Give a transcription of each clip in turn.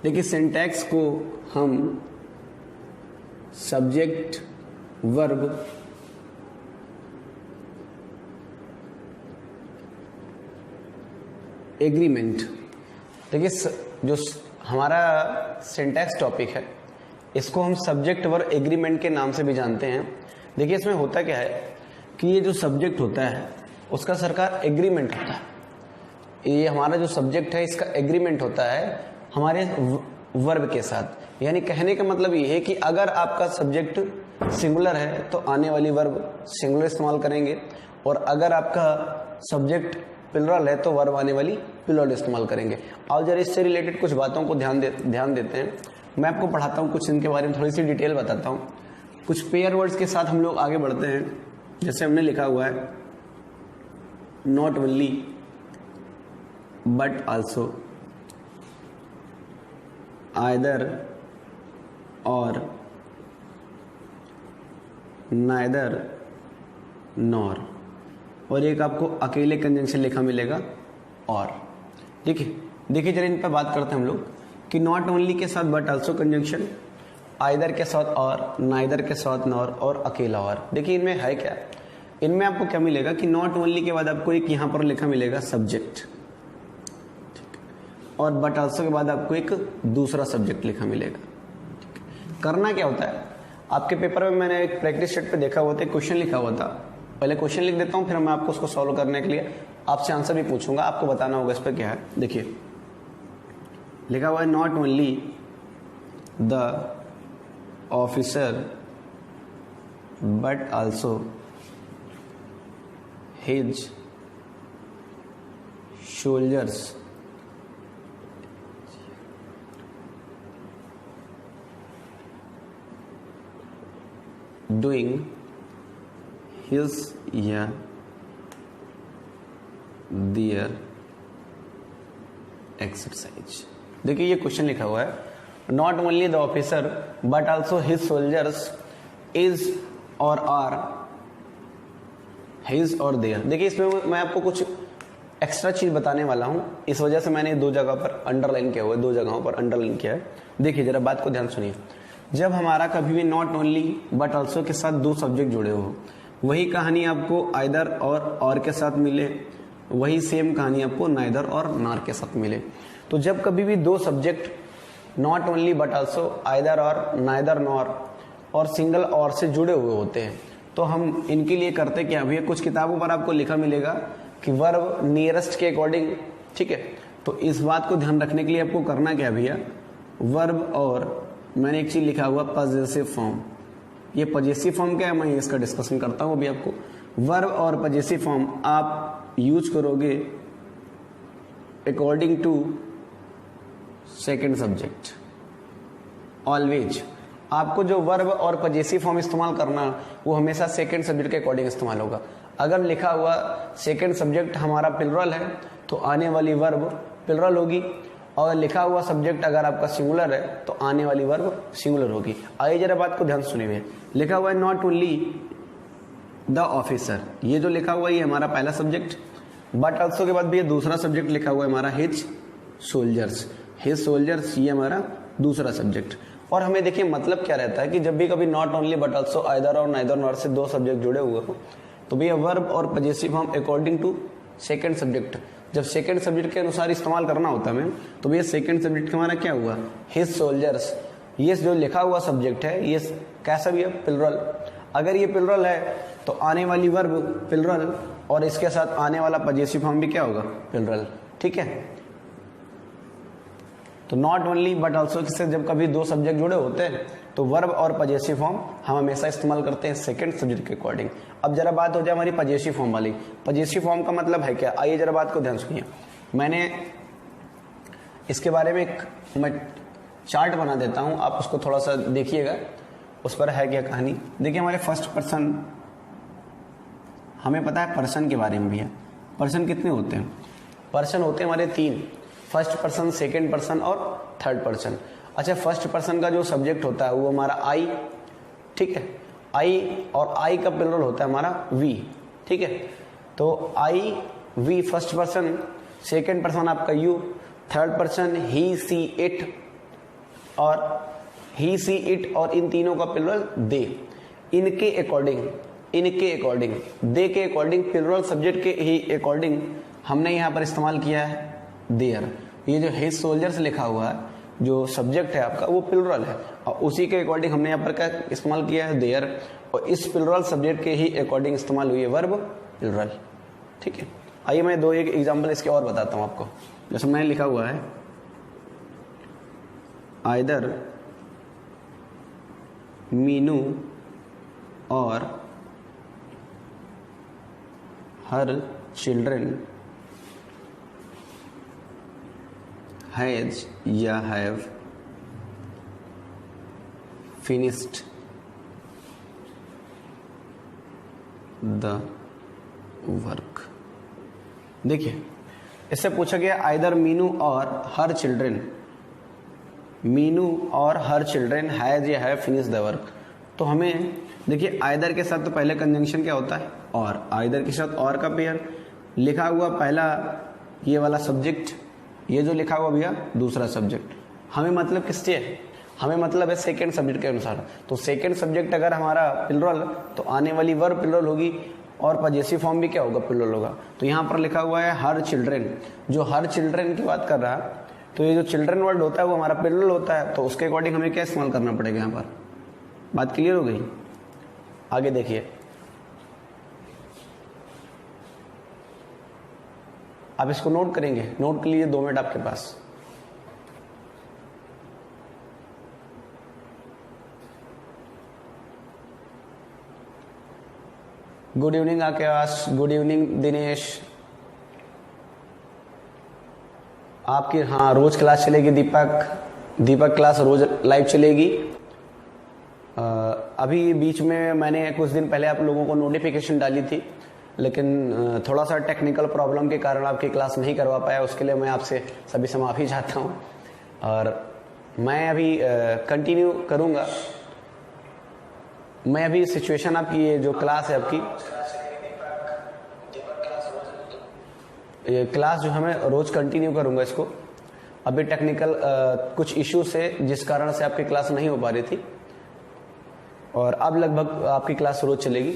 देखिए सिंटैक्स को हम सब्जेक्ट वर्ब एग्रीमेंट, देखिए जो हमारा सिंटैक्स टॉपिक है इसको हम सब्जेक्ट वर्ब एग्रीमेंट के नाम से भी जानते हैं। देखिए इसमें होता क्या है कि ये जो सब्जेक्ट होता है उसका सरकार एग्रीमेंट होता है, ये हमारा जो सब्जेक्ट है इसका एग्रीमेंट होता है हमारे वर्ब के साथ। यानी कहने का मतलब ये है कि अगर आपका सब्जेक्ट सिंगुलर है तो आने वाली वर्ब सिंगुलर इस्तेमाल करेंगे, और अगर आपका सब्जेक्ट प्लुरल है तो वर्ब आने वाली प्लुरल इस्तेमाल करेंगे। और जरा इससे रिलेटेड कुछ बातों को ध्यान देते हैं। मैं आपको पढ़ाता हूँ, कुछ इनके बारे में थोड़ी सी डिटेल बताता हूँ। कुछ पेयर वर्ड्स के साथ हम लोग आगे बढ़ते हैं। जैसे हमने लिखा हुआ है not only but also, either और, नाइदर नॉर, और एक आपको अकेले कंजंक्शन लिखा मिलेगा और। देखिए जरा इन पर बात करते हैं हम लोग कि नॉट ओनली के साथ बट आल्सो कंजंक्शन, आइदर के साथ और, नाइदर के साथ नॉर, और अकेला और। देखिए इनमें है क्या, इनमें आपको क्या मिलेगा कि नॉट ओनली के बाद आपको एक यहाँ पर लिखा मिलेगा सब्जेक्ट, और बट आल्सो के बाद आपको एक दूसरा सब्जेक्ट लिखा मिलेगा। करना क्या होता है, आपके पेपर में मैंने एक प्रैक्टिस शीट पे देखा हुआ था, क्वेश्चन लिखा हुआ था। पहले क्वेश्चन लिख देता हूँ, फिर मैं आपको उसको सॉल्व करने के लिए आपसे आंसर भी पूछूंगा, आपको बताना होगा इस पर क्या है। देखिए लिखा हुआ है not only the officer but also his soldiers doing his या their exercise। देखिए ये क्वेश्चन लिखा हुआ है not only the officer but also his soldiers is और आर हिज और देयर। देखिए इसमें मैं आपको कुछ एक्स्ट्रा चीज बताने वाला हूं, इस वजह से मैंने दो जगह पर अंडरलाइन किया हुआ है, दो जगहों पर अंडरलाइन किया है। देखिए जरा बात को ध्यान सुनिए, जब हमारा कभी भी नॉट ओनली बट आल्सो के साथ दो सब्जेक्ट जुड़े हो, वही कहानी आपको आइदर और के साथ मिले, वही सेम कहानी आपको नाइदर और नार के साथ मिले। तो जब कभी भी दो subject not only but also, either और, नाइदर नॉर और सिंगल और से जुड़े हुए होते हैं, तो हम इनके लिए करते क्या, भैया कुछ किताबों पर आपको लिखा मिलेगा कि वर्ब नियरेस्ट के अकॉर्डिंग, ठीक है। तो इस बात को ध्यान रखने के लिए आपको करना क्या भैया, वर्ब और मैंने एक चीज लिखा हुआ पजेसिव फॉर्म। ये पजेसिव फॉर्म क्या है, मैं इसका डिस्कशन करता हूं अभी आपको। वर्ब और पजेसिव फॉर्म आप यूज करोगे according to second subject always. आपको जो वर्ब और पजेसिव फॉर्म इस्तेमाल करना वो हमेशा सेकंड सब्जेक्ट के अकॉर्डिंग इस्तेमाल होगा। अगर लिखा हुआ सेकंड सब्जेक्ट हमारा प्लुरल है तो आने वाली वर्ब प्लुरल होगी, और लिखा हुआ सब्जेक्ट अगर आपका सिंगुलर है तो आने वाली वर्ब सिंगुलर होगी। आइए जरा बात को ध्यान सुनिए, लिखा हुआ है नॉट ओनली द ऑफिसर, ये जो लिखा हुआ है ये हमारा पहला सब्जेक्ट, बट आल्सो के बाद भी ये दूसरा सब्जेक्ट लिखा हुआ है हमारा हिज सोल्जर्स, हिज सोल्जर्स ये हमारा दूसरा सब्जेक्ट। और हमें देखिए मतलब क्या रहता है कि जब भी कभी not only but also, either और, नाइदर नॉर से दो सब्जेक्ट जुड़े हुए हो तो भैया वर्ब और possessive form according to second subject, जब सेकंड सब्जेक्ट के अनुसार इस्तेमाल करना होता है हमें, तो भैया सेकंड सब्जेक्ट हमारा क्या हुआ, हिज सोल्जर्स। ये जो लिखा हुआ सब्जेक्ट है ये कैसा भी है, प्लुरल। अगर ये प्लुरल है तो आने वाली वर्ब प्लुरल, और इसके साथ आने वाला पजेसिव फॉर्म भी क्या होगा, प्लुरल, ठीक है। तो not only but also say जब कभी दो सब्जेक्ट जुड़े होते हैं तो वर्ब और पजेसिव फॉर्म हम हमेशा इस्तेमाल करते हैं सेकंड सब्जेक्ट के अकॉर्डिंग। अब जरा बात हो जाए हमारी पजेसिव फॉर्म वाली। पजेसिव फॉर्म का मतलब है क्या, आइए जरा बात को ध्यान सुनिए। मैंने इसके बारे में एक मैं चार्ट बना देता हूं, आप उसको थोड़ा सा देखिएगा, उस पर है क्या कहानी। देखिए हमारे फर्स्ट पर्सन, हमें पता है पर्सन के बारे में भी है। पर्सन कितने होते हैं, पर्सन होते हैं हमारे तीन, फर्स्ट पर्सन, सेकेंड पर्सन और थर्ड पर्सन। अच्छा, फर्स्ट पर्सन का जो सब्जेक्ट होता है वो हमारा आई, ठीक है, आई, और आई का प्लुरल होता है हमारा वी, ठीक है। तो I we first person, second person आपका you, third person he she it, और ही सी इट और इन तीनों का प्लुरल दे। इनके अकॉर्डिंग, दे के अकॉर्डिंग, प्लुरल सब्जेक्ट के ही अकॉर्डिंग हमने यहाँ पर इस्तेमाल किया है देयर। ये जो हिज सोल्जर्स लिखा हुआ है, जो सब्जेक्ट है आपका वो प्लुरल है, और उसी के अकॉर्डिंग हमने यहाँ पर क्या इस्तेमाल किया है देयर, और इस प्लुरल सब्जेक्ट के ही अकॉर्डिंग इस्तेमाल हुई है वर्ब प्लुरल। ठीक है, आइए मैं दो एक एग्जाम्पल इसके और बताता हूँ आपको। जैसे मैंने लिखा हुआ है आइदर मीनू और हर चिल्ड्रन हैज या हैव फिनिश्ड द वर्क। देखिए, इससे पूछा गया आइदर मीनू और हर चिल्ड्रन, मीनू और हर चिल्ड्रन हैज या हैव फिनिश द वर्क। तो हमें देखिए आइदर के साथ तो पहले कंजंक्शन क्या होता है और, आइदर के साथ और का पेयर, लिखा हुआ पहला ये वाला सब्जेक्ट, ये जो लिखा हुआ भैया दूसरा सब्जेक्ट। हमें मतलब किससे है, हमें मतलब है सेकेंड सब्जेक्ट के अनुसार। तो सेकेंड सब्जेक्ट अगर हमारा प्लुरल तो आने वाली वर्ब प्लुरल होगी और पजेसिव फॉर्म भी क्या होगा, प्लुरल होगा। तो यहाँ पर लिखा हुआ है हर चिल्ड्रन, जो हर चिल्ड्रन की बात कर रहा है, तो ये जो चिल्ड्रन वर्ड होता है वो हमारा प्लुरल होता है, तो उसके अकॉर्डिंग हमें क्या इस्तेमाल करना पड़ेगा। यहाँ पर बात क्लियर हो गई। आगे देखिए, आप इसको नोट करेंगे, नोट कर लीजिए, 2 मिनट आपके पास। गुड इवनिंग आकाश, गुड इवनिंग दिनेश। आपकी हाँ रोज क्लास चलेगी दीपक क्लास रोज लाइव चलेगी। अभी बीच में मैंने कुछ दिन पहले आप लोगों को नोटिफिकेशन डाली थी, लेकिन थोड़ा सा टेक्निकल प्रॉब्लम के कारण आपकी क्लास नहीं करवा पाया, उसके लिए मैं आपसे सभी से माफ़ी चाहता हूँ। और मैं अभी कंटिन्यू करूँगा। मैं अभी सिचुएशन आपकी ये जो क्लास है आपकी, ये क्लास जो हमें रोज कंटिन्यू करूँगा इसको। अभी टेक्निकल कुछ इश्यू से जिस कारण से आपकी क्लास नहीं हो पा रही थी, और अब लगभग आपकी क्लास रोज चलेगी।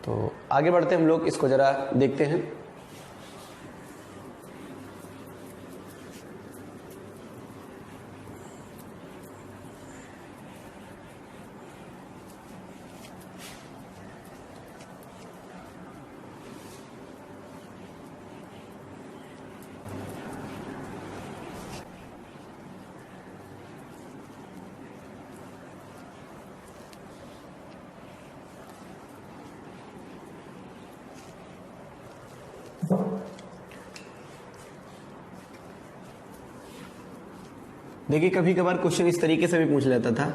तो आगे बढ़ते हम लोग इसको जरा देखते हैं। देखिए, कभी कभार क्वेश्चन इस तरीके से भी पूछ लेता था।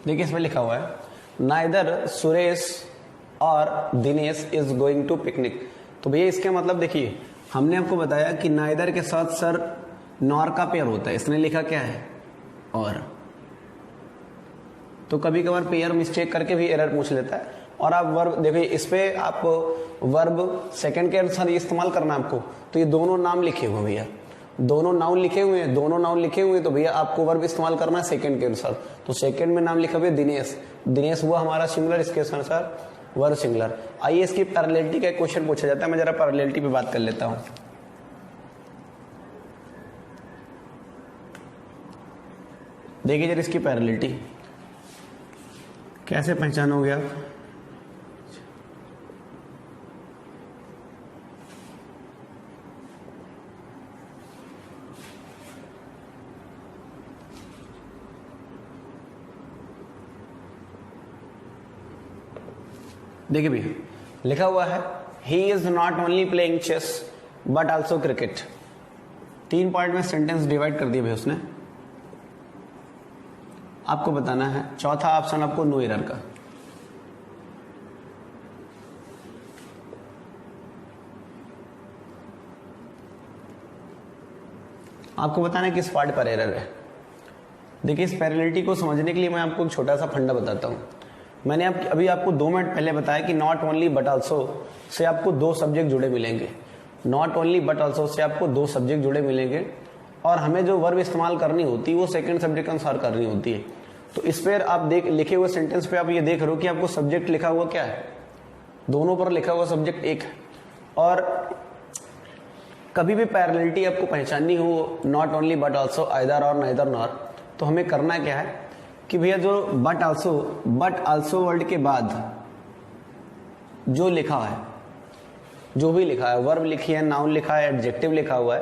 देखिए, इसमें लिखा हुआ है नाइदर सुरेश और Dinesh is going to picnic. तो भैया इसका मतलब देखिए, हमने आपको बताया कि नाइदर के साथ सर नॉर का पेयर होता है, इसने लिखा क्या है और। तो कभी कभार पेयर मिस्टेक करके भी एरर पूछ लेता है। और आप वर्ब देखिए, इस पे आप वर्ब सेकंड के अनुसार इस्तेमाल करना है आपको। तो ये दोनों नाम लिखे हुए भैया, दोनों नाउन लिखे हुए हैं, दोनों नाउन लिखे हुए हैं, तो भैया आपको वर्ब इस्तेमाल करना है सेकंड के अनुसार। तो सेकंड में नाम लिखा हुआ है दिनेश, दिनेश हुआ हमारा सिंगुलर, इसके अनुसार वर्ब सिंगुलर। आइए इसकी पैरेललिटी का क्वेश्चन पूछा जाता है, मैं जरा पैरेललिटी पे बात कर लेता हूं। देखिए जरा इसकी पैरेललिटी कैसे पहचानोगे आप। देखिए भैया लिखा हुआ है he is not only playing chess but also cricket. 3 point में सेंटेंस डिवाइड कर दिया भैया उसने। आपको बताना है चौथा ऑप्शन आपको नो एरर का। आपको बताना है किस पार्ट पर एरर है। देखिए, इस पैरेललिटी को समझने के लिए मैं आपको एक छोटा सा फंडा बताता हूँ। मैंने अभी आपको 2 मिनट पहले बताया कि not only but also say आपको 2 सब्जेक्ट जुड़े मिलेंगे। Not only but also say आपको 2 सब्जेक्ट जुड़े मिलेंगे और हमें जो वर्ब इस्तेमाल करनी होती है वो सेकंड सब्जेक्ट के अनुसार करनी होती है। तो इस पर आप लिखे हुए सेंटेंस पे आप ये देख रहे हो कि आपको सब्जेक्ट लिखा हुआ क्या है, दोनों पर लिखा हुआ सब्जेक्ट एक है। और कभी भी पैरेललिटी आपको पहचाननी हो, not only but also, either और नाइदर नॉर, तो हमें करना क्या है कि भैया जो बट आल्सो वर्ड के बाद जो लिखा है, जो भी लिखा है, वर्ब लिखी है, नाउन लिखा है, एडजेक्टिव लिखा हुआ है,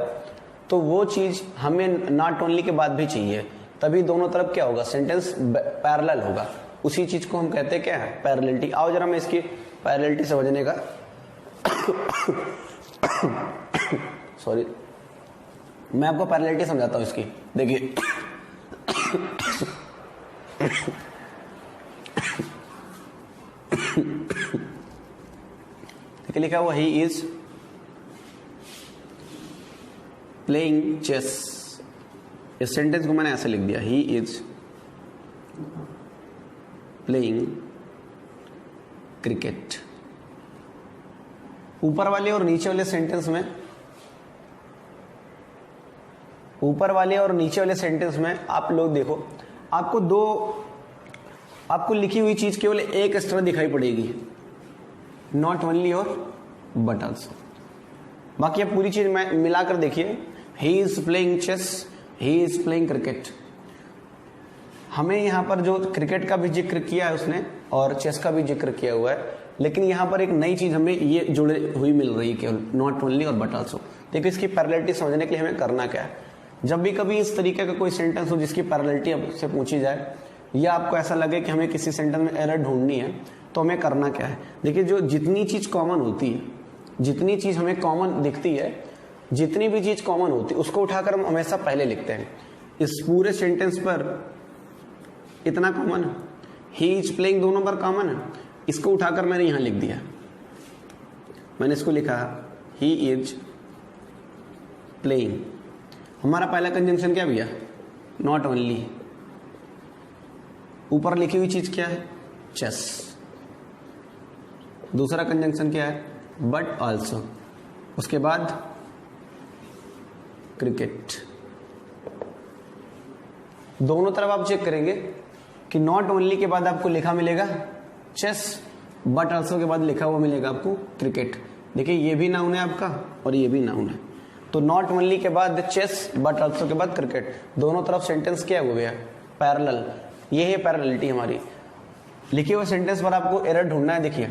तो वो चीज हमें नॉट ओनली के बाद भी चाहिए। तभी दोनों तरफ क्या होगा, सेंटेंस पैरेलल होगा। उसी चीज को हम कहते हैं क्या है, पैरेललिटी। आओ जरा मैं इसकी पैरेललिटी समझने का सॉरी, मैं आपको पैरेललिटी समझाता हूं इसकी। देखिए देखिए लिखा हुआ ही इज प्लेइंग चेस। इस सेंटेंस को मैंने ऐसे लिख दिया, ही इज प्लेइंग क्रिकेट। ऊपर वाले और नीचे वाले सेंटेंस में, ऊपर वाले और नीचे वाले सेंटेंस में आप लोग देखो, आपको लिखी हुई चीज केवल एक इस तरह दिखाई पड़ेगी, नॉट ओनली और बट आल्सो। बाकी आप पूरी चीज में मिलाकर देखिए, he is playing chess, he is playing cricket. हमें यहां पर जो क्रिकेट का भी जिक्र किया है उसने और चेस का भी जिक्र किया हुआ है, लेकिन यहां पर एक नई चीज हमें ये जुड़े हुई मिल रही है केवल, नॉट ओनली और बट आल्सो। देखिए, इसकी पैरेललिटी समझने के लिए हमें करना क्या है। जब भी कभी इस तरीके का कोई सेंटेंस हो जिसकी पैरेललिटी आपसे पूछी जाए, या आपको ऐसा लगे कि हमें किसी सेंटेंस में एरर ढूंढनी है, तो हमें करना क्या है। देखिए, जो जितनी चीज कॉमन होती है, जितनी चीज हमें कॉमन दिखती है, जितनी भी चीज कॉमन होती है उसको उठाकर हम हमेशा पहले लिखते हैं। इस पूरे सेंटेंस पर इतना कॉमन है, ही इज प्लेइंग दोनों पर कॉमन है, इसको उठाकर मैंने यहां लिख दिया। मैंने इसको लिखा ही इज प्लेइंग। हमारा पहला कंजंक्शन क्या भैया, नॉट ओनली। ऊपर लिखी हुई चीज क्या है, चेस। दूसरा कंजंक्शन क्या है, बट आल्सो। उसके बाद क्रिकेट। दोनों तरफ आप चेक करेंगे कि नॉट ओनली के बाद आपको लिखा मिलेगा चेस, बट आल्सो के बाद लिखा हुआ मिलेगा आपको क्रिकेट। देखिए, ये भी नाउन है आपका और ये भी नाउन है। तो नॉट ओनली के बाद चेस, बट आल्सो के बाद क्रिकेट, दोनों तरफ सेंटेंस क्या हो गया, पैरेलल। ये है पैरेललिटी हमारी। लिखे हुए सेंटेंस पर आपको एरर ढूंढना है। देखिए,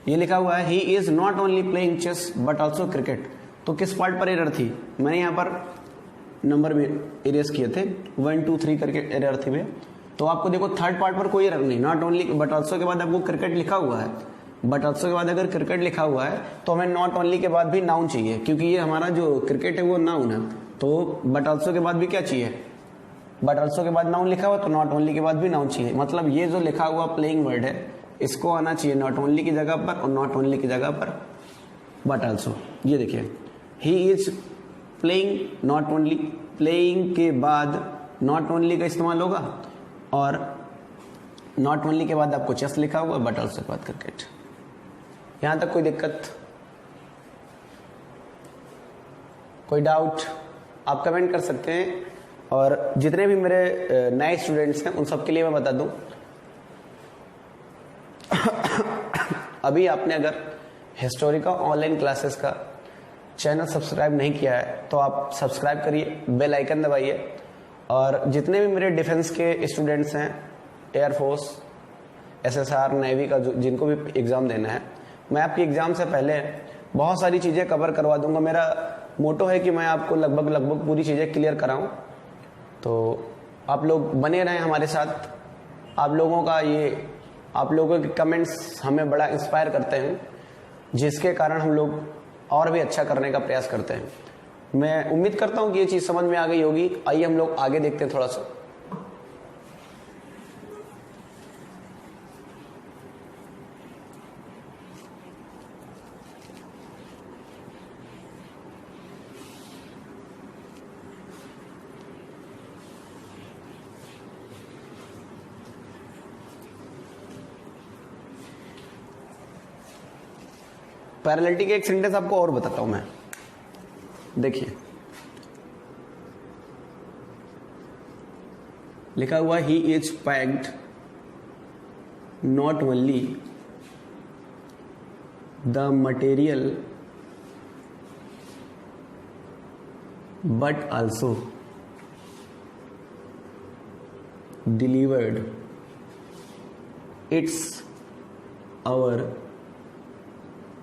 ये लिखा हुआ है he is not only playing chess but also cricket. तो किस पार्ट पर एरर थी, मैंने यहाँ पर नंबर भी इरेज किए थे, 1 2 3 करके एरर थी। तो आपको देखो थर्ड पार्ट पर कोई एरर नहीं, नॉट ओनली बट आल्सो के बाद आपको क्रिकेट लिखा हुआ है। बट आल्सो के बाद अगर क्रिकेट लिखा हुआ है तो हमें नॉट ओनली के बाद भी नाउन चाहिए, क्योंकि ये हमारा जो क्रिकेट है वो नाउन है। तो बट आल्सो के बाद भी क्या चाहिए, बट आल्सो के बाद नाउन लिखा हुआ, तो नॉट ओनली के बाद भी नाउन चाहिए। मतलब ये जो लिखा हुआ प्लेइंग वर्ड है, इसको आना चाहिए नॉट ओनली की जगह पर और नॉट ओनली की जगह पर बट आल्सो। ये देखिए, he is playing, not only, playing के बाद नॉट ओनली का इस्तेमाल होगा और नॉट ओनली के बाद आपको चेस लिखा होगा, बट आल्सो के बाद क्रिकेट। यहां तक कोई दिक्कत, कोई डाउट, आप कमेंट कर सकते हैं। और जितने भी मेरे नए स्टूडेंट्स हैं उन सबके लिए मैं बता दूं, अभी आपने अगर हिस्टोरिका ऑनलाइन क्लासेस का चैनल सब्सक्राइब नहीं किया है तो आप सब्सक्राइब करिए, बेल आइकन दबाइए। और जितने भी मेरे डिफेंस के स्टूडेंट्स हैं, एयरफोर्स, SSR, नेवी का जिनको भी एग्ज़ाम देना है, मैं आपकी एग्ज़ाम से पहले बहुत सारी चीज़ें कवर करवा दूंगा। मेरा मोटो है कि मैं आपको लगभग पूरी चीज़ें क्लियर कराऊं। तो आप लोग बने रहें हमारे साथ। आप लोगों के कमेंट्स हमें बड़ा इंस्पायर करते हैं, जिसके कारण हम लोग और भी अच्छा करने का प्रयास करते हैं। मैं उम्मीद करता हूं कि ये चीज़ समझ में आ गई होगी। आइए हम लोग आगे देखते हैं थोड़ा सा। पैरेललिटी के एक सेंटेंस आपको और बताता हूं मैं, देखिए लिखा हुआ he is packed not only the material but also delivered it's our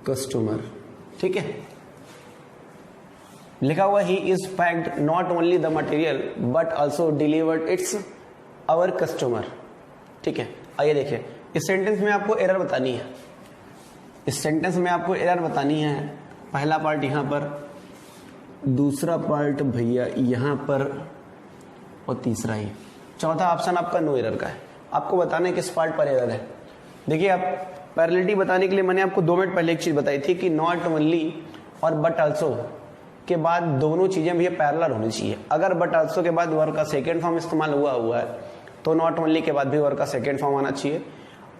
customer। ठीक है, लिखा हुआ he is packed not only the material but also delivered its our customer. ठीक है, आइए देखिए इस सेंटेंस में आपको एरर बतानी है, इस सेंटेंस में आपको एरर बतानी है। पहला पार्ट यहां पर, दूसरा पार्ट भैया यहां पर, और तीसरा ही, चौथा ऑप्शन आपका नो एरर का है। आपको बताना है किस पार्ट पर एरर है। देखिए आप पैरेललिटी बताने के लिए मैंने आपको 2 मिनट पहले एक चीज बताई थी कि नॉट ओनली और बट आल्सो के बाद दोनों चीजें भैया पैरेलल होनी चाहिए। अगर बट आल्सो के बाद वर्ब का सेकेंड फॉर्म इस्तेमाल हुआ है तो नॉट ओनली के बाद भी वर्ब का सेकेंड फॉर्म आना चाहिए।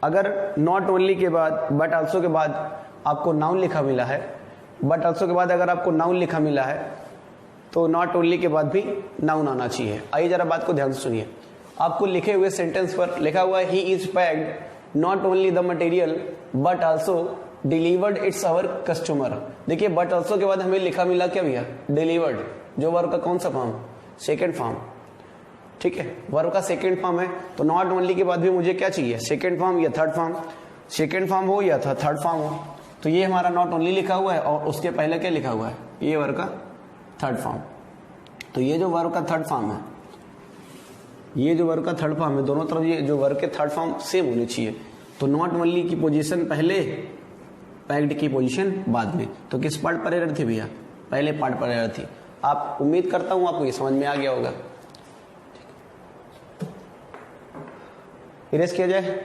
अगर नॉट ओनली के बाद बट आल्सो के बाद आपको नाउन लिखा मिला है, बट आल्सो के बाद अगर आपको नाउन लिखा मिला है तो नॉट ओनली के बाद भी नाउन आना चाहिए। आइए जरा बात को ध्यान से सुनिए। आपको लिखे हुए सेंटेंस पर लिखा हुआ है he is packed not only the material but also delivered its our customer. देखिए बट आल्सो के बाद हमें लिखा मिला क्या भैया, डिलीवर्ड, जो वर्ब का कौन सा फॉर्म, सेकेंड फॉर्म। ठीक है, वर्ब का सेकेंड फॉर्म है तो नॉट ओनली के बाद भी मुझे क्या चाहिए, सेकेंड फॉर्म या थर्ड फॉर्म। सेकेंड फॉर्म हो या थर्ड फॉर्म हो, तो ये हमारा नॉट ओनली लिखा हुआ है और उसके पहले क्या लिखा हुआ है, ये वर्ब का थर्ड फॉर्म। तो ये जो वर्ब का थर्ड फॉर्म है, ये जो वर्ब का थर्ड फॉर्म है, दोनों तरफ ये जो वर्ब के थर्ड फॉर्म सेम होने चाहिए। तो नॉट ओनली की पोजीशन पहले, पैक्ड की पोजीशन बाद में। तो किस पार्ट पर एरर थी भैया, पहले पार्ट पर एरर थी। आप उम्मीद करता हूं आपको ये समझ में आ गया होगा। इरेज किया जाए।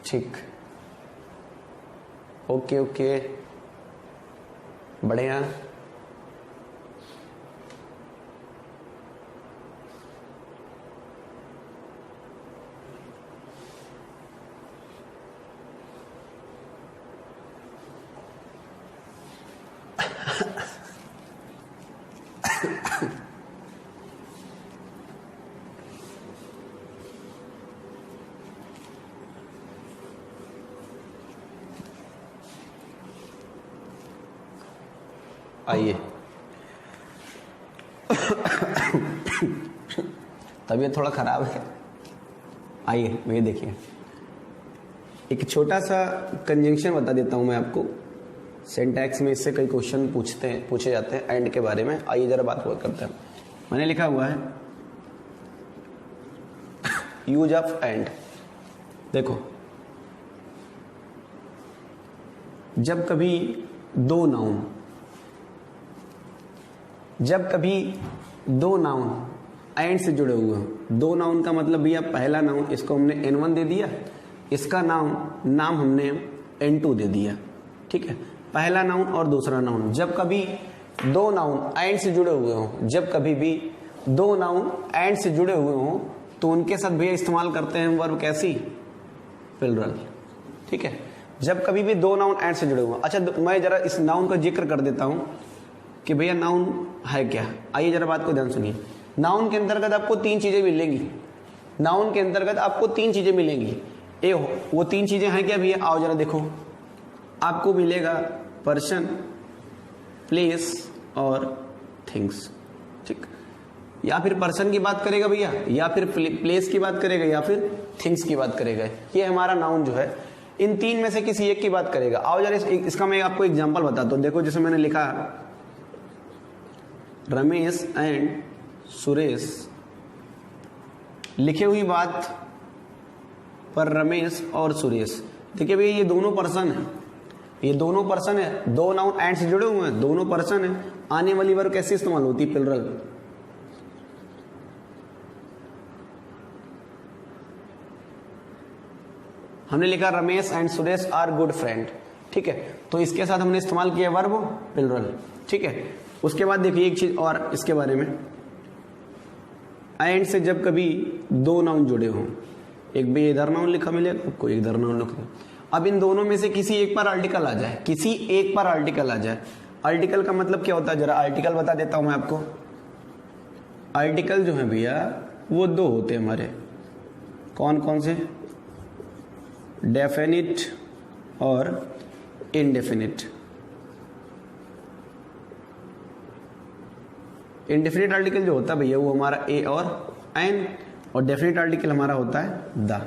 ठीक, ओके ओके, बढ़िया। आइए तबीयत थोड़ा खराब है। आइए ये देखिए, एक छोटा सा कंजंक्शन बता देता हूं मैं आपको। सिंटैक्स में इससे कई क्वेश्चन पूछे जाते हैं एंड के बारे में। आइए जरा बात करते हैं। मैंने लिखा हुआ है यूज ऑफ एंड। देखो जब कभी दो नाउन एंड से जुड़े हुए हो, दो नाउन का मतलब भैया पहला नाउन इसको हमने N1 दे दिया, इसका नाम हमने N2 दे दिया। ठीक है, पहला नाउन और दूसरा नाउन। जब कभी दो नाउन एंड से जुड़े हुए हो, जब कभी भी दो नाउन एंड से जुड़े हुए हो तो उनके साथ भैया इस्तेमाल करते हैं वर्ब कैसी, प्लुरल। ठीक है, जब कभी भी दो नाउन एंड से जुड़े हुए। अच्छा मैं जरा इस नाउन का जिक्र कर देता हूं कि भैया नाउन है क्या। आइए जरा बात को ध्यान सुनिए। नाउन के अंतर्गत आपको तीन चीजें मिलेंगी। नाउन के अंतर्गत आपको तीन चीजें मिलेंगी। वो तीन चीजें हैं क्या भैया, आओ जरा देखो। आपको मिलेगा पर्सन, प्लेस और थिंग्स। ठीक, या फिर पर्सन की बात करेगा भैया, या फिर प्लेस की बात करेगा, या फिर थिंग्स की बात करेगा। ये हमारा नाउन जो है इन तीन में से किसी एक की बात करेगा। आओ जरा इसका मैं आपको एग्जांपल बताता हूं। देखो जैसे मैंने लिखा रमेश एंड सुरेश, लिखे हुई बात पर रमेश और सुरेश। देखिए भैया ये दोनों पर्सन है, ये दोनों पर्सन है, दो नाउन एंड से जुड़े हुए हैं, दोनों पर्सन है। आने वाली वर्ब कैसे इस्तेमाल होती है, प्लुरल। हमने लिखा Ramesh and Suresh are good friend. ठीक है, तो इसके साथ हमने इस्तेमाल किया वर्ब प्लुरल। ठीक है, उसके बाद देखिए एक चीज और इसके बारे में, एंड से जब कभी दो नाउन जुड़े हों, एक भी इधर नाउन लिखा मिलेगा, कोई इधर नाउन लिखा। अब इन दोनों में से किसी एक पर आर्टिकल आ जाए, किसी एक पर आर्टिकल आ जाए। आर्टिकल का मतलब क्या होता है, जरा आर्टिकल बता देता हूं मैं आपको। आर्टिकल जो है भैया वो दो होते हैं हमारे, कौन कौन से, डेफिनिट और इनडेफिनिट। इनडेफिनिट आर्टिकल जो होता है भैया वो हमारा ए और एन, और डेफिनिट आर्टिकल हमारा होता है द।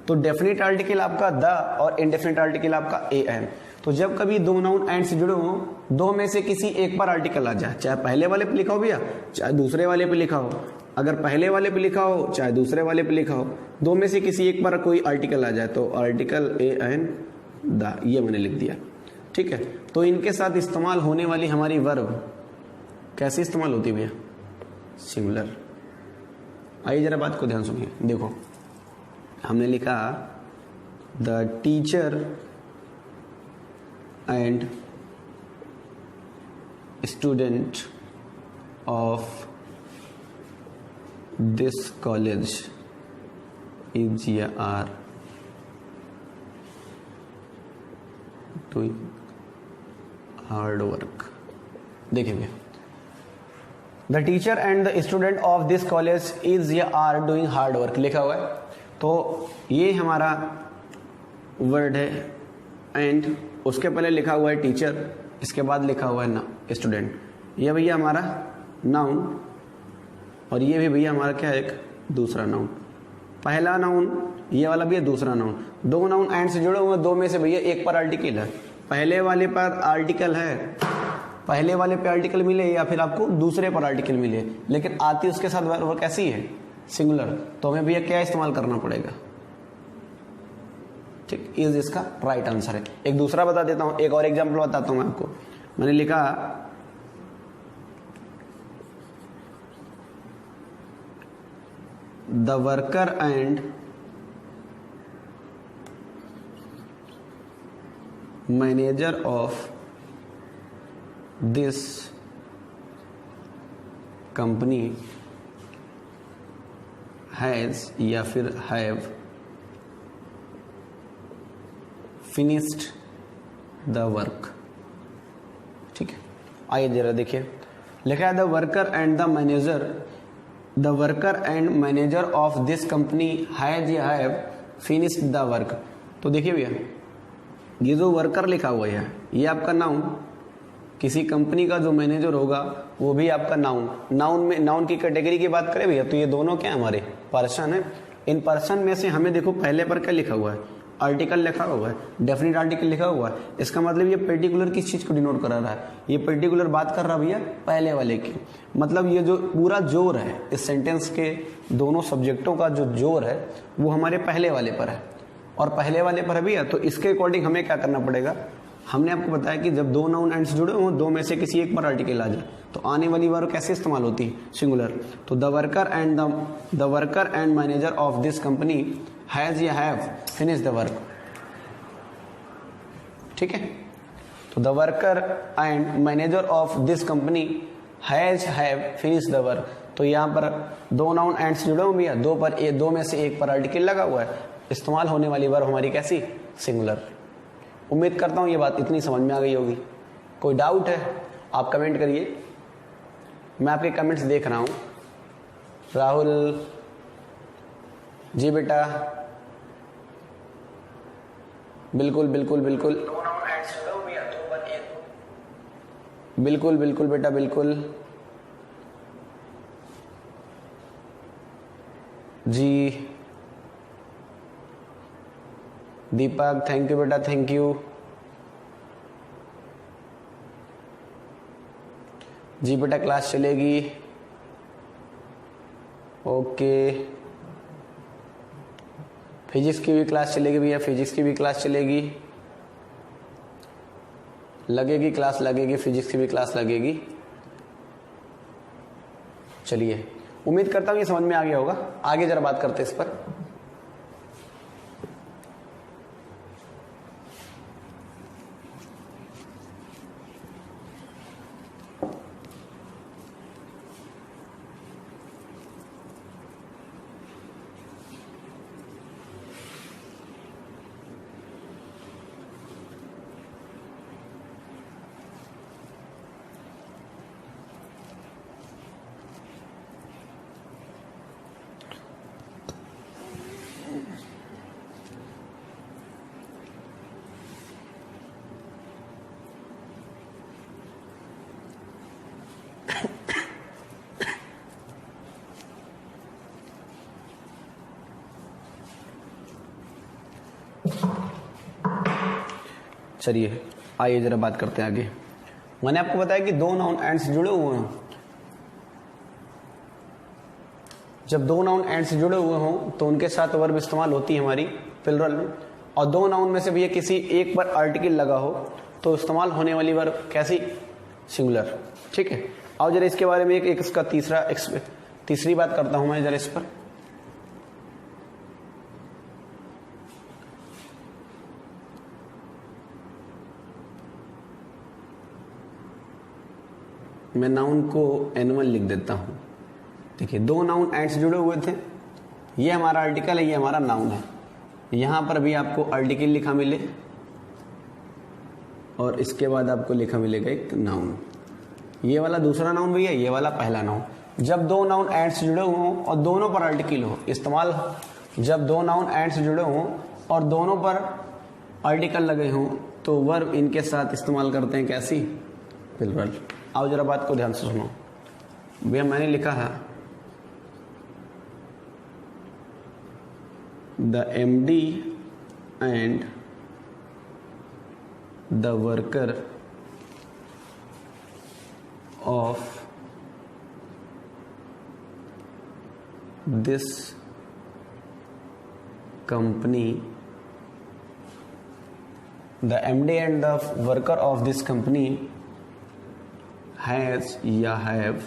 तो डेफिनिट आर्टिकल आपका द और इनडेफिनिट आर्टिकल आपका ए एन। तो जब कभी दो नाउन एंड से जुड़े हो, दो में से किसी एक पर आर्टिकल आ जाए, चाहे पहले वाले पे लिखा हो भैया चाहे दूसरे वाले पे लिखा हो, अगर पहले वाले पे लिखा हो चाहे दूसरे वाले पे लिखा हो, दो में से किसी एक पर कोई आर्टिकल आ जाए तो आर्टिकल ए एन द, ये मैंने लिख दिया। ठीक है, तो इनके साथ इस्तेमाल होने वाली हमारी वर्ब कैसे इस्तेमाल होती है भैया, सिंगुलर। आइए जरा बात को ध्यान सुनिए। देखो हमने लिखा the teacher and student of this college is या आर डूइंग हार्ड वर्क। देखिए भैया, the teacher and the student of this college is या आर डूइंग हार्ड वर्क लिखा हुआ है। तो ये हमारा वर्ड है, एंड उसके पहले लिखा हुआ है टीचर, इसके बाद लिखा हुआ है ना स्टूडेंट। ये भैया हमारा नाउन, और ये भी भैया हमारा क्या है, एक दूसरा नाउन। पहला नाउन ये वाला भी है, दूसरा नाउन। दो नाउन एंड से जुड़े हुए, दो में से भैया एक पर आर्टिकल है। पहले वाले पर आर्टिकल है, पहले वाले पे आर्टिकल मिले या फिर आपको दूसरे पर आर्टिकल मिले, लेकिन आती उसके साथ वर्ब कैसी है, सिंगुलर। तो हमें भैया क्या इस्तेमाल करना पड़ेगा, ठीक, इज इसका राइट आंसर है। एक दूसरा बता देता हूं, एक और एग्जांपल बताता हूं मैं आपको। मैंने लिखा the worker and manager of this company has या फिर हैव फिनिश्ड द वर्क। ठीक है, आइए जरा देखिए, लिखा है the worker and the manager, the worker and manager of this company has या हैव फिनिश्ड द वर्क। तो देखिए भैया, ये जो वर्कर लिखा हुआ है ये आपका नाउन, किसी कंपनी का जो मैनेजर होगा वो भी आपका नाउन। नाउन में नाउन की कैटेगरी की बात करें भैया तो ये दोनों क्या हमारे पर्सन है। इन पर्सन में से हमें देखो पहले पर क्या लिखा हुआ है, आर्टिकल लिखा हुआ है, डेफिनेट आर्टिकल लिखा हुआ है। इसका मतलब ये पर्टिकुलर किस चीज को डिनोट करा रहा है, ये पर्टिकुलर बात कर रहा भैया पहले वाले की। मतलब ये जो पूरा जोर है इस सेंटेंस के दोनों सब्जेक्टों का जो जोर है वो हमारे पहले वाले पर है, और पहले वाले पर है भैया। तो इसके अकॉर्डिंग हमें क्या करना पड़ेगा, हमने आपको बताया कि जब दो नाउन एंड से जुड़े हो, दो में से किसी एक पर आर्टिकल आ जाए तो आने वाली वर्ब कैसे इस्तेमाल होती है, सिंगुलर। तो the worker and manager of this company has या हैव फिनिश द वर्क। ठीक है, तो the worker and manager of this company has have finish the work. तो यहाँ पर दो नाउन एंड से जुड़े हो भैया, दो में से एक पर आर्टिकल लगा हुआ है, इस्तेमाल होने वाली वर्ब हमारी कैसी, सिंगुलर। उम्मीद करता हूं ये बात इतनी समझ में आ गई होगी। कोई डाउट है आप कमेंट करिए, मैं आपके कमेंट्स देख रहा हूं। राहुल जी बेटा, बिल्कुल बिल्कुल बिल्कुल बिल्कुल बिल्कुल बेटा बिल्कुल जी। दीपक थैंक यू बेटा, थैंक यू जी बेटा। क्लास चलेगी, ओके। फिजिक्स की भी क्लास चलेगी भैया, फिजिक्स की भी क्लास चलेगी, लगेगी क्लास, लगेगी फिजिक्स की भी क्लास लगेगी। चलिए, उम्मीद करता हूं ये समझ में आ गया होगा। आगे जरा बात करते हैं इस पर। चलिए आइए जरा बात करते हैं आगे। मैंने आपको बताया कि दो नाउन एंड से जुड़े हुए हैं। जब दो नाउन एंड से जुड़े हुए हों तो उनके साथ वर्ब इस्तेमाल होती है हमारी प्लुरल में, और दो नाउन में से भी किसी एक पर आर्टिकल लगा हो तो इस्तेमाल होने वाली वर्ब कैसी, सिंगुलर। ठीक है, आओ जरा इसके बारे में एक इसका तीसरी बात करता हूं मैं जरा इस पर। मैं नाउन को एनिमल लिख देता हूं। देखिए दो नाउन एंड से जुड़े हुए थे, ये हमारा आर्टिकल है, ये हमारा नाउन है। यहां पर भी आपको आर्टिकल लिखा मिले और इसके बाद आपको लिखा मिलेगा एक नाउन। ये वाला दूसरा नाउन भैया, ये वाला पहला नाउन। जब दो नाउन एंड से जुड़े हों और दोनों पर आर्टिकल हो इस्तेमाल, जब दो नाउन एंड से जुड़े हों और दोनों पर आर्टिकल लगे हों तो वर्ब इनके साथ इस्तेमाल करते हैं कैसी, प्लुरल। आओ जरा बात को ध्यान से सुनो भैया। मैंने लिखा है the MD and the worker of this company, the MD and the worker of this company has या have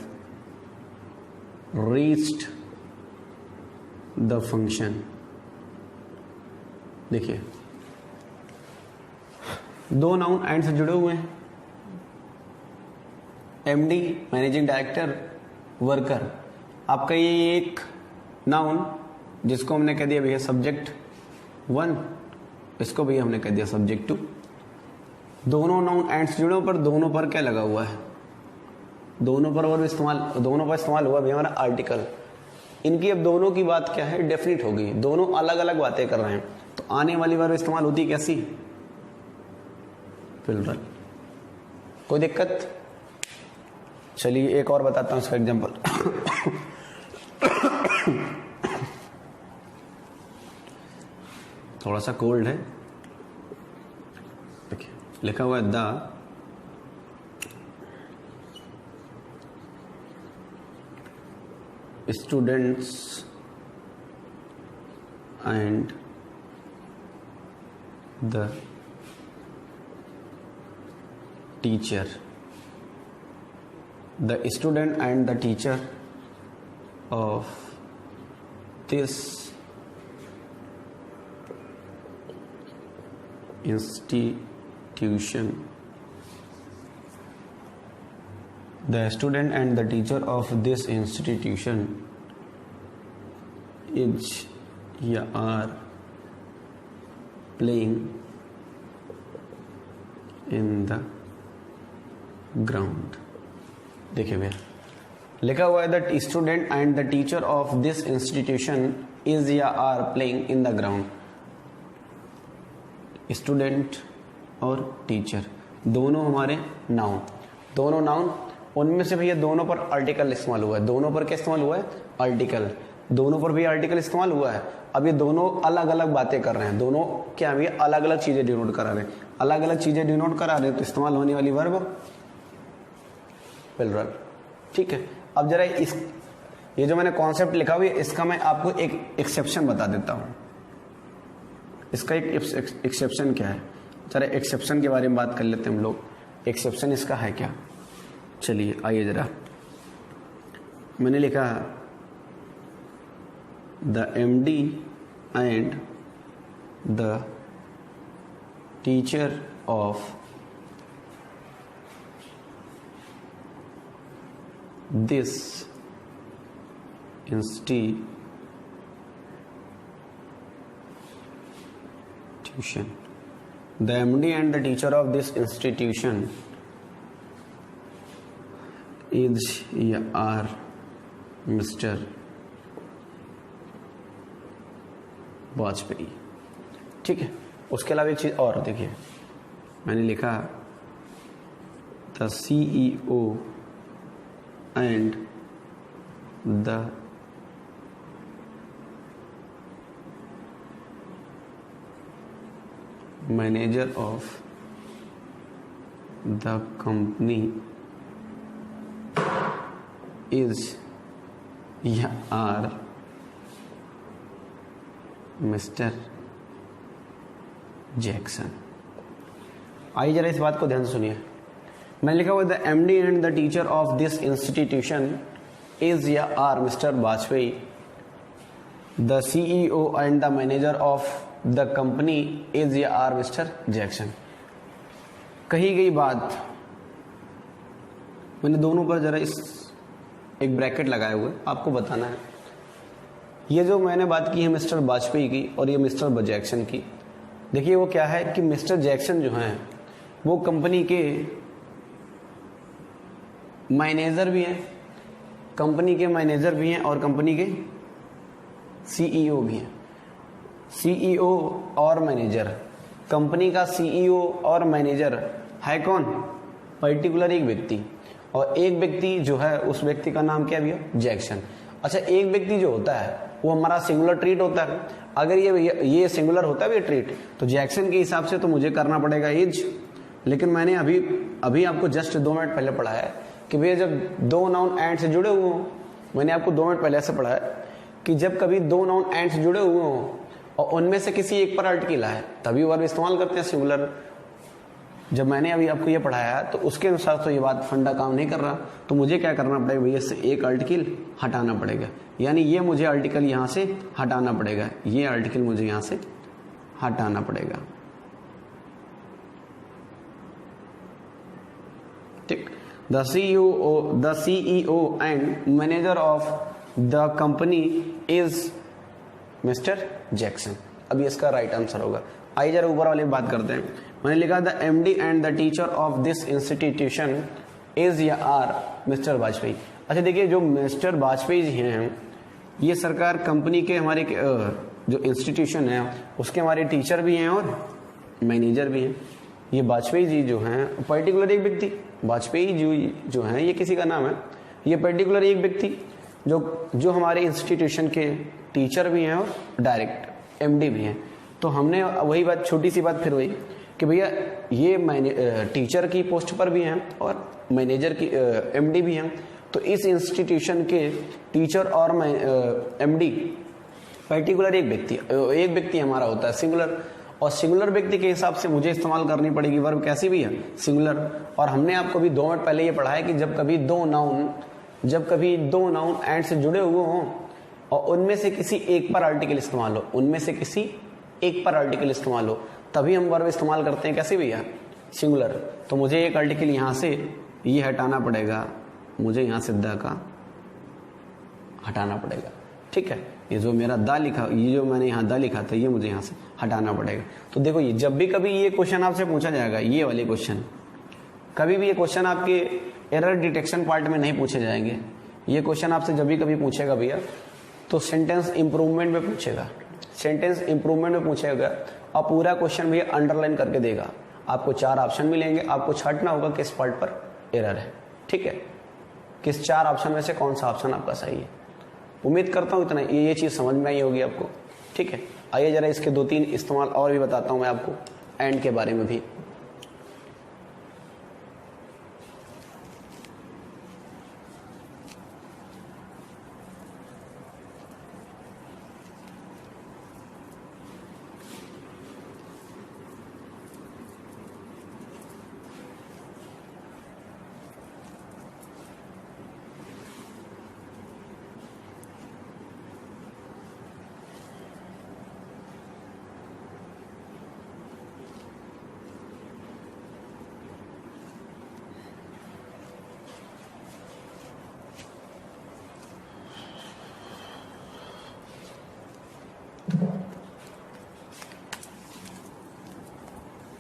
reached the function। देखिए दो नाउन एंड से जुड़े हुए हैं, MD मैनेजिंग डायरेक्टर, वर्कर। आपका ये एक नाउन जिसको हमने कह दिया भैया सब्जेक्ट 1, इसको भी हमने कह दिया सब्जेक्ट 2। दोनों नाउन एंड से जुड़े पर दोनों पर क्या लगा हुआ है, दोनों पर वर्ब इस्तेमाल, दोनों पर इस्तेमाल हुआ भैया हमारा आर्टिकल। इनकी अब दोनों की बात क्या है, डेफिनिट होगी, दोनों अलग अलग बातें कर रहे हैं तो आने वाली वर्ब इस्तेमाल होती कैसी, प्लुरल। कोई दिक्कत? चलिए एक और बताता हूं इसका एग्जांपल। थोड़ा सा कोल्ड है। देखिए लिखा हुआ है the students and the teacher, the student and the teacher of this institution, the student and the teacher of this institution is या are playing in the ground। देखिए भैया लिखा हुआ है the student and the teacher of this institution is या are playing in the ground. Student और teacher दोनों हमारे नाउन, दोनों नाउन, उनमें से भैया दोनों पर आर्टिकल इस्तेमाल हुआ है। दोनों पर क्या इस्तेमाल हुआ है, आर्टिकल। दोनों पर भी आर्टिकल इस्तेमाल हुआ है। अब ये दोनों अलग अलग बातें कर रहे हैं, दोनों क्या भैया अलग अलग चीजें डिनोट करा रहे हैं, अलग अलग चीजें डिनोट करा रहे हैं तो इस्तेमाल होने वाली वर्ब प्लुरल। ठीक है, अब जरा ये जो मैंने कॉन्सेप्ट लिखा हुआ है इसका मैं आपको एक एक्सेप्शन बता देता हूं। इसका एक एक्सेप्शन क्या है, जरा एक्सेप्शन के बारे में बात कर लेते हैं हम लोग। एक्सेप्शन इसका है क्या, चलिए आइए जरा। मैंने लिखा the MD and the teacher of this institution, the MD and the teacher of this institution is are Mr. Vajpayee. ठीक है, उसके अलावा एक चीज और देखिए, मैंने लिखा the CEO and the manager of the company is या आर मिस्टर जैक्सन। आइए जरा इस बात को ध्यान से सुनिए। मैंने लिखा हुआ the MD and the teacher of this institution is या are mister Vajpayee, the CEO and the manager of the company is या आर मिस्टर जैक्सन। कही गई बात, मैंने दोनों पर जरा इस एक ब्रैकेट लगाए हुए, आपको बताना है। ये जो मैंने बात की है मिस्टर वाजपेयी की और ये मिस्टर जैक्सन की, देखिए वो क्या है कि मिस्टर जैक्सन जो हैं वो कंपनी के मैनेजर भी हैं, कंपनी के मैनेजर भी हैं और कंपनी के सीईओ भी हैं। सीईओ और मैनेजर, कंपनी का सीईओ और मैनेजर है कौन? पर्टिकुलर एक व्यक्ति, और एक व्यक्ति जो है उस व्यक्ति का नाम क्या भैया? जैक्सन। अच्छा, एक व्यक्ति जो होता है वो हमारा सिंगुलर ट्रीट होता है। अगर ये सिंगुलर होता है भैया ट्रीट, तो जैक्सन के हिसाब से तो मुझे करना पड़ेगा इज। लेकिन मैंने अभी आपको जस्ट 2 मिनट पहले पढ़ा है कि भैया जब 2 नाउन एंड से जुड़े हुए हों, मैंने आपको 2 मिनट पहले से पढ़ा है कि जब कभी 2 नाउन एंड से जुड़े हुए हों और उनमें से किसी एक पर आर्टिकल है तभी वर्ब इस्तेमाल करते हैं सिंगुलर। जब मैंने अभी आपको ये पढ़ाया तो उसके अनुसार तो ये बात फंडा काम नहीं कर रहा, तो मुझे क्या करना पड़ेगा भैया? इससे एक आर्टिकल हटाना पड़ेगा, यानी ये मुझे आर्टिकल यहां से हटाना पड़ेगा, ये आर्टिकल मुझे यहां से हटाना पड़ेगा। ठीक। The CEO and manager of the company is mister Jackson. अभी इसका राइट आंसर होगा। आइए जरा ऊपर वाली बात करते हैं। मैंने लिखा the MD and the teacher of this institution is या आर मिस्टर वाजपेयी। अच्छा देखिए, जो मिस्टर वाजपेयी जी हैं ये सरकार कंपनी के हमारे जो इंस्टीट्यूशन है उसके हमारे टीचर भी हैं और मैनेजर भी हैं। ये वाजपेयी जी जो हैं पर्टिकुलर एक व्यक्ति, वाजपेयी जी जो हैं ये किसी का नाम है, ये पर्टिकुलर एक व्यक्ति जो हमारे इंस्टीट्यूशन के टीचर भी हैं और डायरेक्ट एमडी भी हैं। तो हमने वही बात, छोटी सी बात फिर वही कि भैया ये टीचर की पोस्ट पर भी हैं और मैनेजर की एमडी भी हैं। तो इस इंस्टीट्यूशन के टीचर और एमडी पर्टिकुलर एक व्यक्ति हमारा होता है सिंगुलर, और सिंगुलर व्यक्ति के हिसाब से मुझे इस्तेमाल करनी पड़ेगी वर्ब कैसी भी है? सिंगुलर। और हमने आपको भी 2 मिनट पहले ये पढ़ा है कि जब कभी दो नाउन एंड से जुड़े हुए हों और उनमें से किसी एक पर आर्टिकल इस्तेमाल हो, तभी हम वर्ब इस्तेमाल करते हैं कैसे भैया? सिंगुलर। तो मुझे एक आर्टिकल यहां से ये हटाना पड़ेगा, मुझे यहां से द का हटाना पड़ेगा। ठीक है, ये जो मेरा दा लिखा, ये जो मैंने यहाँ दा लिखा था ये मुझे यहाँ से हटाना पड़ेगा। तो देखो ये जब भी कभी ये क्वेश्चन आपसे पूछा जाएगा, ये वाले क्वेश्चन, कभी भी ये क्वेश्चन आपके एरर डिटेक्शन पार्ट में नहीं पूछे जाएंगे। ये क्वेश्चन आपसे जब भी कभी पूछेगा भैया तो सेंटेंस इंप्रूवमेंट में पूछेगा, और पूरा क्वेश्चन भैया अंडरलाइन करके देगा। आपको 4 ऑप्शन मिलेंगे, आपको छांटना होगा किस पार्ट पर एरर है। ठीक है, किस 4 ऑप्शन में से कौन सा ऑप्शन आपका सही है। उम्मीद करता हूं इतना ये चीज समझ में आई होगी आपको। ठीक है, आइए जरा इसके 2-3 इस्तेमाल और भी बताता हूं मैं आपको, एंड के बारे में भी।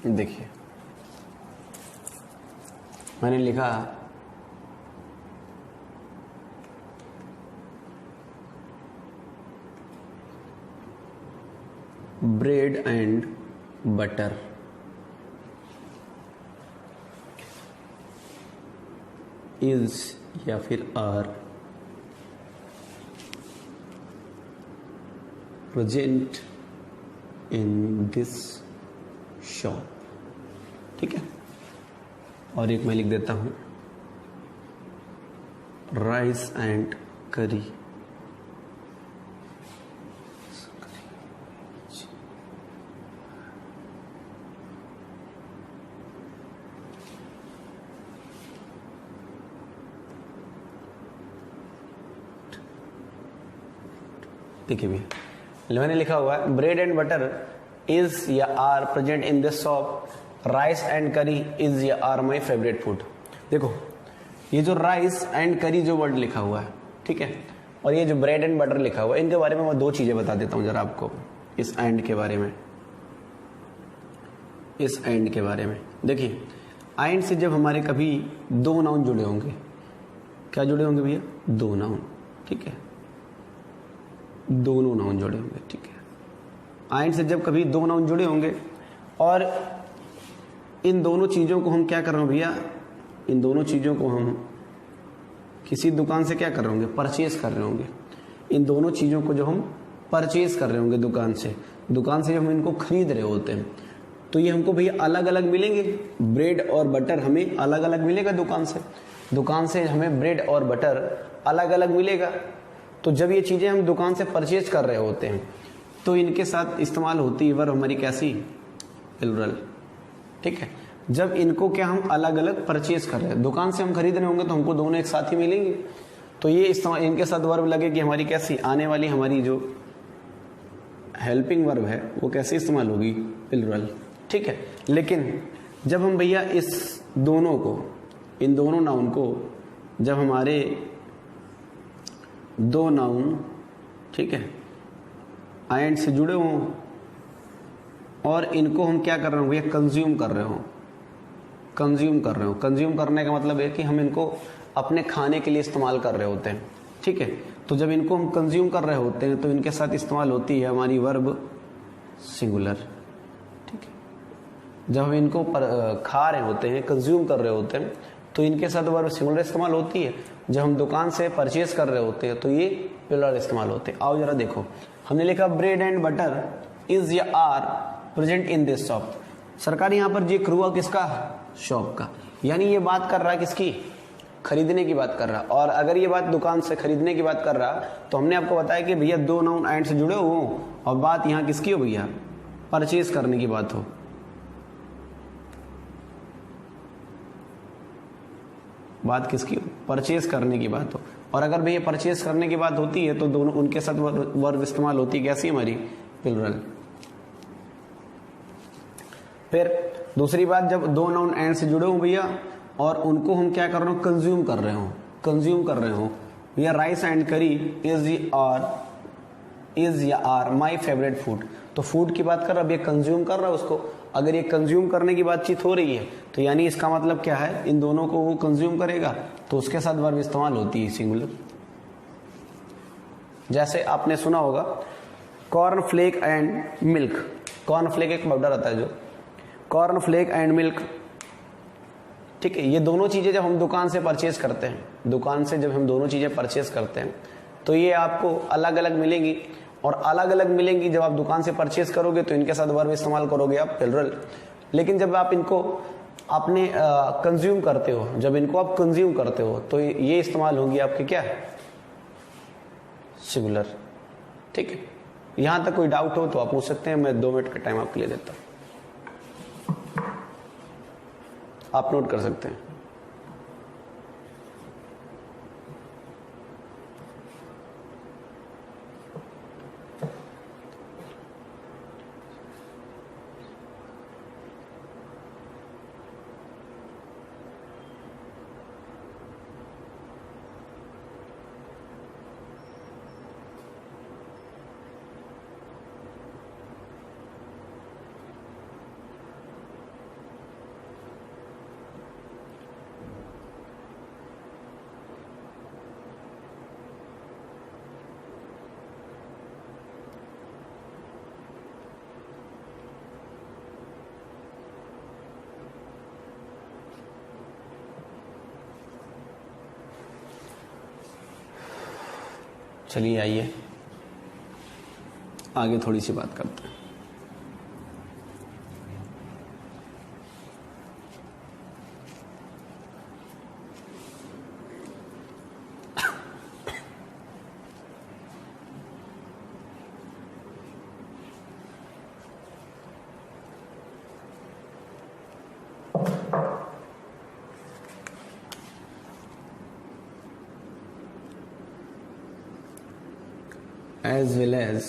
देखिए मैंने लिखा ब्रेड एंड बटर इज या फिर are present in this shop. ठीक है, और एक मैं लिख देता हूं राइस एंड करी। देखिए भैया मैंने लिखा हुआ है ब्रेड एंड बटर इज या are present in this shop, rice and curry is या आर माई फेवरेट फूड। देखो ये जो राइस एंड करी जो वर्ड लिखा हुआ है, ठीक है, और ये जो ब्रेड एंड बटर लिखा हुआ है, इनके बारे में मैं दो चीजें बता देता हूं जरा आपको, इस एंड के बारे में। इस एंड के बारे में देखिए, एंड से जब हमारे कभी दो नाउन जुड़े होंगे, क्या जुड़े होंगे भैया? दो नाउन, ठीक है, दोनों नाउन जुड़े होंगे, ठीक है। एंड से जब कभी दो नाउन जुड़े होंगे और इन दोनों चीजों को हम क्या कर रहे हो भैया, इन दोनों चीजों को हम किसी दुकान से क्या कर रहे होंगे? परचेज कर रहे होंगे। इन दोनों चीजों को जो हम परचेज कर रहे होंगे दुकान से जब हम इनको खरीद रहे होते हैं, तो ये हमको भैया अलग अलग मिलेंगे। ब्रेड और बटर हमें अलग अलग मिलेगा दुकान से हमें ब्रेड और बटर अलग अलग मिलेगा। तो जब ये चीजें हम दुकान से परचेज कर रहे होते हैं तो इनके साथ इस्तेमाल होती है वर्ब हमारी कैसी? प्लुरल, ठीक है। जब इनको क्या हम अलग अलग परचेज कर रहे हैं, दुकान से हम खरीद रहे होंगे तो हमको दोनों एक साथ ही मिलेंगे, तो ये इनके साथ वर्ब लगेगी हमारी कैसी? आने वाली हमारी जो हेल्पिंग वर्ब है वो कैसे इस्तेमाल होगी? प्लुरल, ठीक है। लेकिन जब हम भैया इस दोनों को, इन दोनों नाउन को, जब हमारे दो नाउन, ठीक है, एंड से जुड़े हों और इनको हम क्या कर रहे हो भैया? कंज्यूम कर रहे हो। कंज्यूम करने का मतलब है कि हम इनको अपने खाने के लिए इस्तेमाल कर रहे होते हैं, ठीक है। तो जब इनको हम कंज्यूम कर रहे होते हैं तो इनके साथ इस्तेमाल होती है हमारी वर्ब सिंगुलर, ठीक है। जब हम इनको खा रहे होते हैं, कंज्यूम कर रहे होते हैं, तो इनके साथ वर्ब सिंगुलर इस्तेमाल होती है। जब हम दुकान से परचेज कर रहे होते हैं तो ये प्लुरल इस्तेमाल होते हैं। आओ जरा देखो, हमने लिखा ब्रेड एंड बटर इज या are present in this shop. सरकार यहाँ पर जिक्र हुआ किसका? शॉप का, यानी ये बात कर रहा है किसकी? खरीदने की बात कर रहा। और अगर ये बात दुकान से खरीदने की बात कर रहा तो हमने आपको बताया कि भैया दो नाउन एंड से जुड़े हो और बात यहाँ किसकी हो भैया? परचेज करने की बात हो। बात किसकी? परचेज करने की बात हो। और अगर भैया परचेज करने की बात होती है तो दोनों उनके साथ वर्ब इस्तेमाल होती है कैसी? हमारी प्लुरल। फिर दूसरी बात, जब दो नाउन एंड से जुड़े हो भैया और उनको हम क्या कर रहे हो? कंज्यूम कर रहे हो भैया। राइस एंड करी इज या आर माई फेवरेट फूड। तो फूड की बात कर रहा है, भैया कंज्यूम कर रहा है उसको। अगर ये कंज्यूम करने की बातचीत हो रही है तो यानी इसका मतलब क्या है? इन दोनों को वो कंज्यूम करेगा तो उसके साथ वर्ब इस्तेमाल होती है सिंगुलर। जैसे आपने सुना होगा corn flake and milk. Corn flake एक पाउडर आता है जो, कॉर्न फ्लेक एंड मिल्क, ठीक है। ये दोनों चीजें जब हम दुकान से परचेज करते हैं, तो ये आपको अलग अलग मिलेंगी। और अलग अलग मिलेंगी जब आप दुकान से परचेज करोगे तो इनके साथ वर्ब इस्तेमाल करोगे आप प्लुरल। लेकिन जब आप इनको अपने कंज्यूम करते हो, तो ये इस्तेमाल होगी आपकी क्या? सिंगुलर, ठीक है। यहां तक कोई डाउट हो तो आप पूछ सकते हैं, मैं 2 मिनट का टाइम आपके लिए देता हूं, आप नोट कर सकते हैं। चलिए आइए आगे थोड़ी सी बात करते हैं। as well as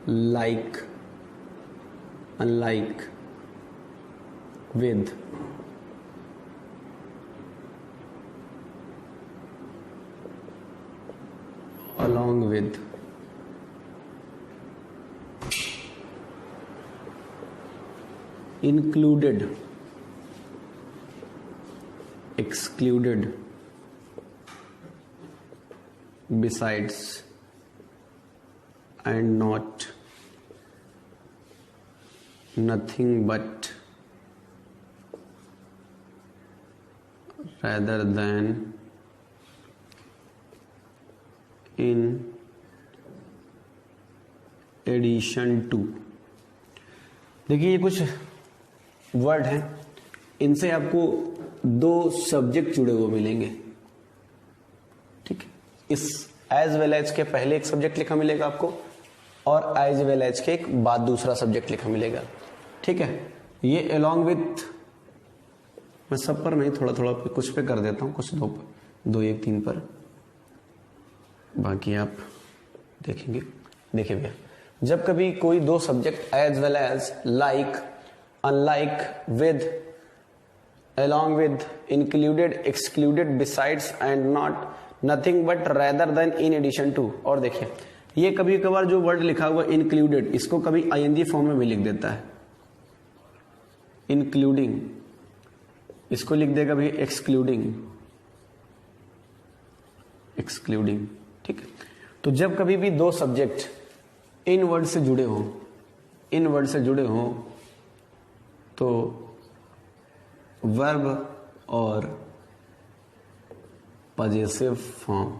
like, unlike, with, along with, included, excluded, besides, and not, nothing but, rather than, in addition to। देखिए ये कुछ वर्ड हैं, इनसे आपको दो सब्जेक्ट जुड़े हुए मिलेंगे। ठीक है, इस एज वेल एज के पहले एक सब्जेक्ट लिखा मिलेगा आपको, और एज वेल एज के एक बाद दूसरा सब्जेक्ट लिखा मिलेगा। ठीक है, ये अलोंग विथ, मैं सब पर नहीं, थोड़ा थोड़ा पे, कुछ पे कर देता हूँ, कुछ दो एक तीन पर, बाकी आप देखेंगे। देखिए भैया, जब कभी कोई दो subject as well as, like, unlike, with, along with, included, excluded, besides and not, nothing but, rather than, in addition to। और देखिए ये कभी कभार जो वर्ड लिखा हुआ included, इसको कभी ing फॉर्म में भी लिख देता है, including, इसको लिख देगा भी excluding, excluding। ठीक है, तो जब कभी भी दो सब्जेक्ट इन वर्ड से जुड़े हो, इन वर्ड से जुड़े हो, तो वर्ब और पजेसिव फॉर्म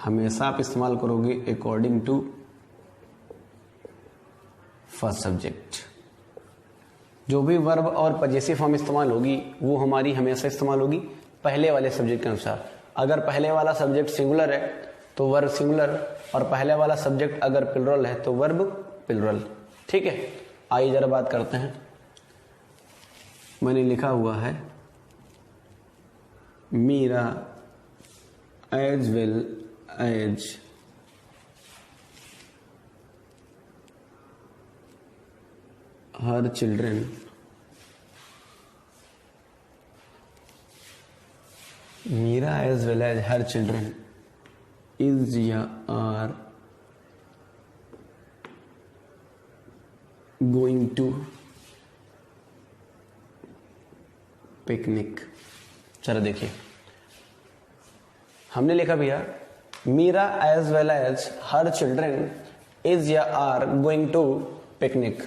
हमेशा आप इस्तेमाल करोगे अकॉर्डिंग टू फर्स्ट सब्जेक्ट। जो भी वर्ब और पजेसिव फॉर्म इस्तेमाल होगी वो हमारी हमेशा इस्तेमाल होगी पहले वाले सब्जेक्ट के अनुसार। अगर पहले वाला सब्जेक्ट सिंगुलर है तो वर्ब सिंगुलर, और पहले वाला सब्जेक्ट अगर प्लुरल है तो वर्ब प्लुरल। ठीक है, आइए जरा बात करते हैं। मैंने लिखा हुआ है Meera as well as her children Meera as well as her children is या आर गोइंग टू पिकनिक। चलो देखिए, हमने लिखा भैया Meera as well as her children is या आर गोइंग टू पिकनिक।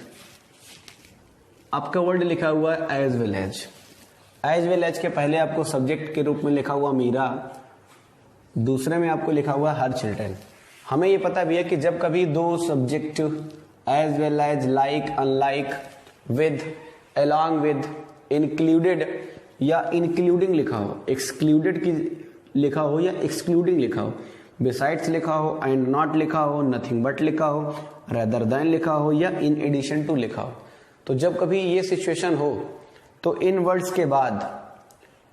आपका वर्ड लिखा हुआ है as well as. As well as के पहले आपको सब्जेक्ट के रूप में लिखा हुआ मीरा, दूसरे में आपको लिखा हुआ हर चिल्ड्रन। हमें ये पता भी है कि जब कभी दो subject as well as, like, unlike, with, along with, included या इंक्लूडिंग लिखा हो, एक्सक्लूडेड की लिखा हो या एक्सक्लूडिंग लिखा हो, बिसाइड्स लिखा हो, एंड नॉट लिखा हो, नथिंग बट लिखा हो, रेदर देन लिखा हो, या इन एडिशन टू लिखा हो, तो जब कभी ये सिचुएशन हो तो इन वर्ड्स के बाद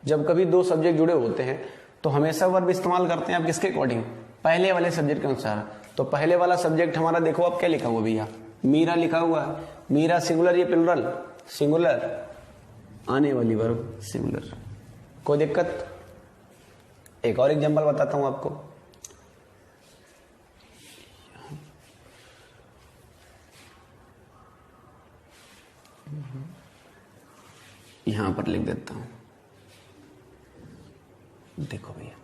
जब कभी दो सब्जेक्ट जुड़े होते हैं तो हमेशा वर्ब इस्तेमाल करते हैं आप किसके अकॉर्डिंग, पहले वाले सब्जेक्ट के अनुसार। तो पहले वाला सब्जेक्ट हमारा देखो आप क्या लिखा हुआ भैया, मीरा लिखा हुआ है। मीरा सिंगुलर या प्लुरल, सिंगुलर, आने वाली वर्ब सिंगुलर। कोई दिक्कत? एक और एग्जांपल बताता हूं आपको। यहां पर लिख देता हूं, देखो भैया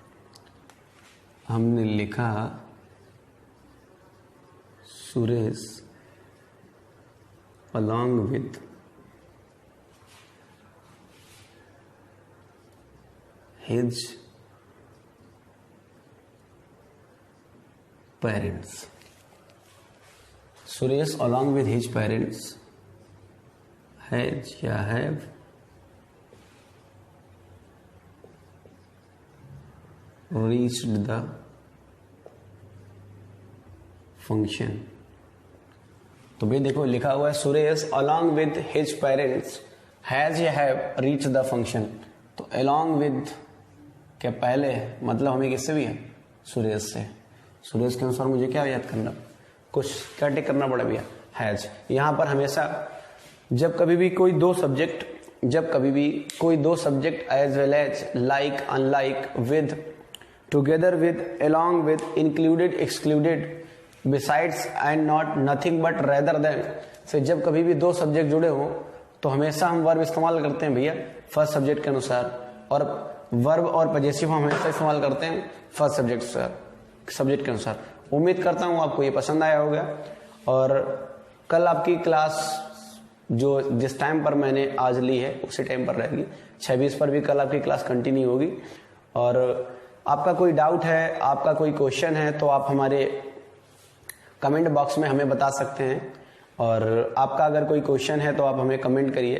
हमने लिखा Suresh along with his parents. Suresh along with his parents has या have reached the function। तो भाई देखो लिखा हुआ है Suresh along with his parents has या हैव रीच द फंक्शन। तो अलॉन्ग विद के पहले मतलब हमें किससे भी है, सुरेश से। सुरेश के अनुसार मुझे क्या याद करना, कुछ क्या टिक करना पड़ा भैया, हैज। यहाँ पर हमेशा जब कभी भी कोई दो subject as well as, like, unlike, with, together with, along with, included, excluded, besides and not, nothing but, rather than से जब कभी भी दो सब्जेक्ट जुड़े हो तो हमेशा हम वर्ब इस्तेमाल करते हैं भैया फर्स्ट सब्जेक्ट के अनुसार, और वर्ब और पजेसिव हम हमेशा इस्तेमाल करते हैं फर्स्ट सब्जेक्ट के अनुसार। उम्मीद करता हूँ आपको ये पसंद आया होगा, और कल आपकी क्लास जो जिस टाइम पर मैंने आज ली है उसी टाइम पर रहेगी, 26 पर भी कल आपकी क्लास कंटिन्यू होगी। और आपका कोई डाउट है, आपका कोई क्वेश्चन है तो आप हमारे कमेंट बॉक्स में हमें बता सकते हैं, और आपका अगर कोई क्वेश्चन है तो आप हमें कमेंट करिए।